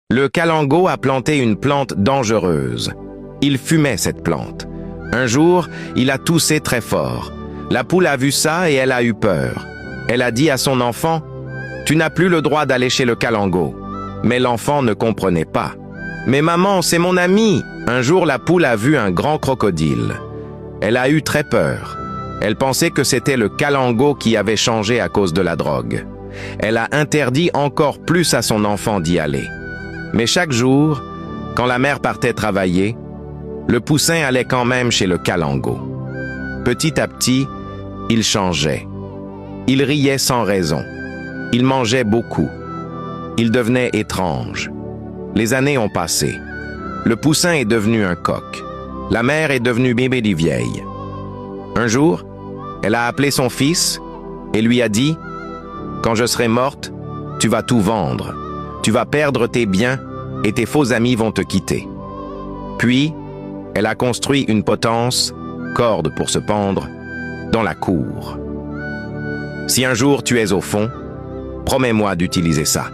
Le calango a planté une plante dangereuse. Il fumait cette plante. Un jour, il a toussé très fort. La poule a vu ça et elle a eu peur. Elle a dit à son enfant, « Tu n'as plus le droit d'aller chez le calango. » Mais l'enfant ne comprenait pas. « Mais maman, c'est mon ami !» Un jour, la poule a vu un grand crocodile. Elle a eu très peur. Elle pensait que c'était le calango qui avait changé à cause de la drogue. Elle a interdit encore plus à son enfant d'y aller. Mais chaque jour, quand la mère partait travailler, le poussin allait quand même chez le calango. Petit à petit, il changeait. Il riait sans raison. Il mangeait beaucoup. Il devenait étrange. Les années ont passé. Le poussin est devenu un coq. La mère est devenue bébé de vieille. Un jour, elle a appelé son fils et lui a dit « Quand je serai morte, tu vas tout vendre. Tu vas perdre tes biens et tes faux amis vont te quitter. » Puis, elle a construit une potence, corde pour se pendre, dans la cour. « Si un jour tu es au fond, promets-moi d'utiliser ça. »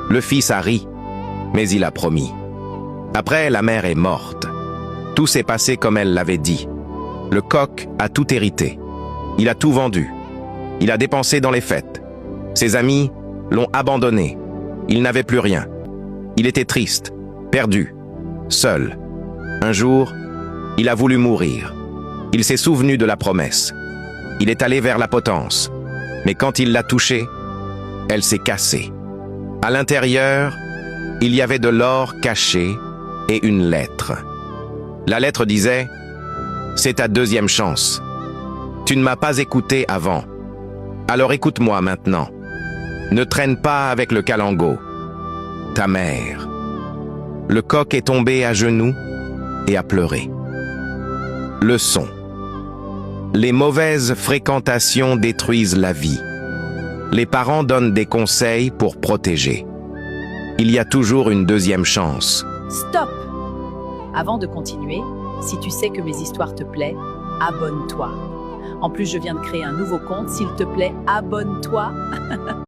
Le fils a ri, mais il a promis. Après, la mère est morte. Tout s'est passé comme elle l'avait dit. Le coq a tout hérité. Il a tout vendu. Il a dépensé dans les fêtes. Ses amis l'ont abandonné. Il n'avait plus rien. Il était triste, perdu, seul. Un jour, il a voulu mourir. Il s'est souvenu de la promesse. Il est allé vers la potence. Mais quand il l'a touchée, elle s'est cassée. À l'intérieur, il y avait de l'or caché et une lettre. La lettre disait « C'est ta deuxième chance. Tu ne m'as pas écouté avant. Alors écoute-moi maintenant. Ne traîne pas avec le calango. Ta mère. » Le coq est tombé à genoux et a pleuré. Leçon. Les mauvaises fréquentations détruisent la vie. Les parents donnent des conseils pour protéger. Il y a toujours une deuxième chance. Stop! Avant de continuer, si tu sais que mes histoires te plaisent, abonne-toi. En plus, je viens de créer un nouveau compte. S'il te plaît, abonne-toi.